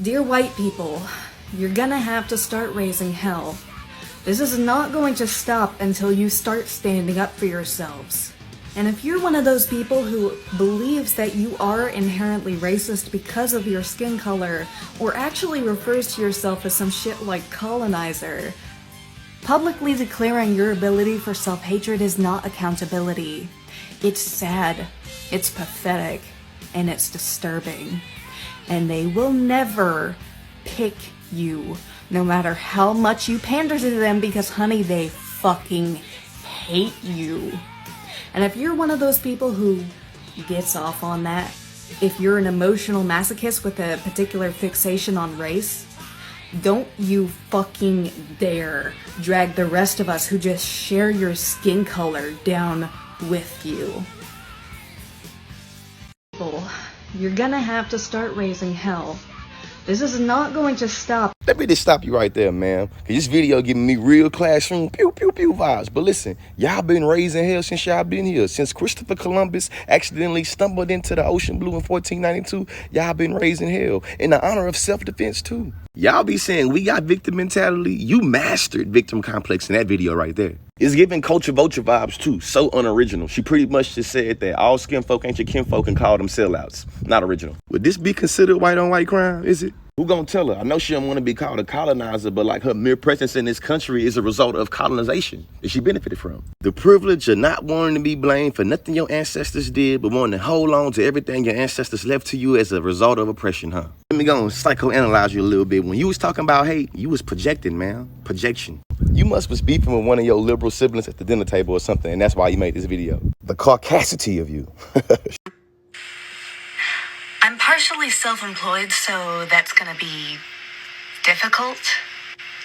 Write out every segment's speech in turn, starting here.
Dear white people, you're gonna have to start raising hell. This is not going to stop until you start standing up for yourselves. And if you're one of those people who believes that you are inherently racist because of your skin color, or actually refers to yourself as some shit like colonizer, publicly declaring your ability for self-hatred is not accountability. It's sad, it's pathetic, and it's disturbing. And they will never pick you, no matter how much you pander to them, because honey, they fucking hate you. And if you're one of those people who gets off on that, if you're an emotional masochist with a particular fixation on race, don't you fucking dare drag the rest of us who just share your skin color down with you. You're gonna have to start raising hell. This is not going to stop. Let me just stop you right there, man. Cause this video giving me real classroom pew pew pew vibes. But listen, y'all been raising hell since y'all been here. Since Christopher Columbus accidentally stumbled into the ocean blue in 1492, y'all been raising hell in the honor of self-defense too. Y'all be saying we got victim mentality. You mastered victim complex in that video right there. It's giving culture vulture vibes too. So unoriginal. She pretty much just said that all skin folk ain't your kinfolk and called them sellouts. Not original. Would this be considered white on white crime? Is it? Who gonna tell her? I know she don't want to be called a colonizer, but like her mere presence in this country is a result of colonization that she benefited from. The privilege of not wanting to be blamed for nothing your ancestors did, but wanting to hold on to everything your ancestors left to you as a result of oppression, huh? Let me go and psychoanalyze you a little bit. When you was talking about hate, you was projecting, man. Projection. You must was beefing with one of your liberal siblings at the dinner table or something, and that's why you made this video. The caucasity of you. I'm partially self-employed, so that's gonna be difficult.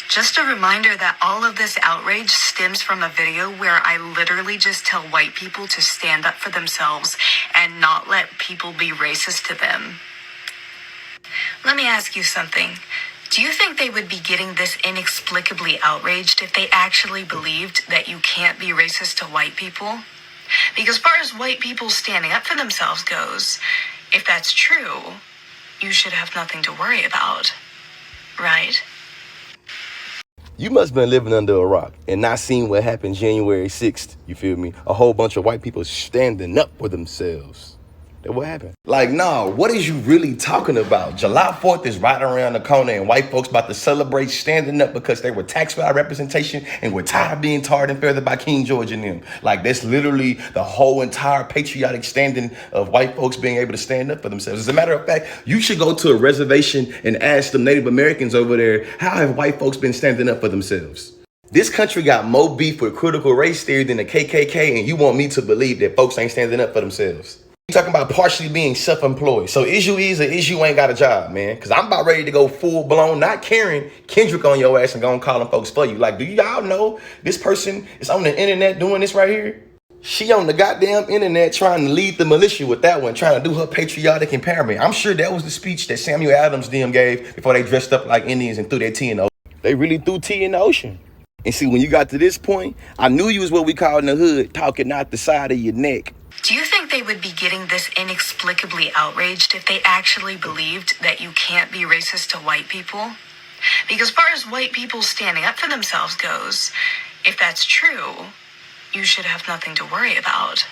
Just a reminder that all of this outrage stems from a video where I literally just tell white people to stand up for themselves and not let people be racist to them. Let me ask you something. Do you think they would be getting this inexplicably outraged if they actually believed that you can't be racist to white people? Because as far as white people standing up for themselves goes, if that's true, you should have nothing to worry about, right? You must have been living under a rock and not seen what happened January 6th, you feel me? A whole bunch of white people standing up for themselves. That what happened? Like, nah, what is you really talking about? July 4th is right around the corner and white folks about to celebrate standing up because they were taxed without representation and were tired of being tarred and feathered by King George and them. Like, that's literally the whole entire patriotic standing of white folks being able to stand up for themselves. As a matter of fact, you should go to a reservation and ask the Native Americans over there, how have white folks been standing up for themselves? This country got more beef with critical race theory than the KKK, and you want me to believe that folks ain't standing up for themselves. You talking about partially being self-employed. So issue is or issue ain't got a job, man. Because I'm about ready to go full-blown, not Karen, Kendrick on your ass and go and calling folks for you. Like, do y'all know this person is on the internet doing this right here? She on the goddamn internet trying to lead the militia with that one, trying to do her patriotic empowerment. I'm sure that was the speech that Samuel Adams them gave before they dressed up like Indians and threw their tea in the ocean. They really threw tea in the ocean. And see, when you got to this point, I knew you was what we call in the hood, talking out the side of your neck. Do you think they would be getting this inexplicably outraged if they actually believed that you can't be racist to white people? Because as far as white people standing up for themselves goes, if that's true, you should have nothing to worry about.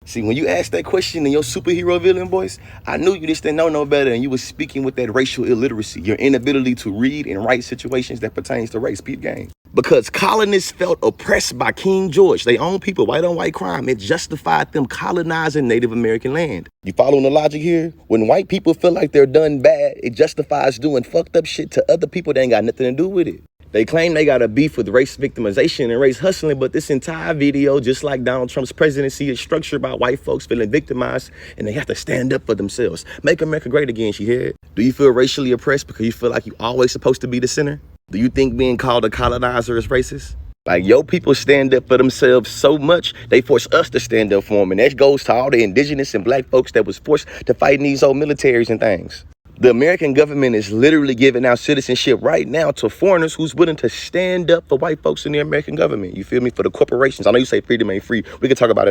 See, when you asked that question in your superhero villain voice, I knew you just didn't know no better, and you was speaking with that racial illiteracy, your inability to read and write situations that pertains to race. Peep game. Because colonists felt oppressed by King George, they own people, white on white crime. It justified them colonizing Native American land. You following the logic here? When white people feel like they're done bad, it justifies doing fucked up shit to other people that ain't got nothing to do with it. They claim they got a beef with race victimization and race hustling, but this entire video, just like Donald Trump's presidency, is structured by white folks feeling victimized and they have to stand up for themselves. Make America great again, she heard. Do you feel racially oppressed because you feel like you always supposed to be the center? Do you think being called a colonizer is racist? Like, your people stand up for themselves so much, they force us to stand up for them. And that goes to all the indigenous and black folks that was forced to fight in these old militaries and things. The American government is literally giving out citizenship right now to foreigners who's willing to stand up for white folks in the American government. You feel me? For the corporations. I know you say freedom ain't free. We can talk about it.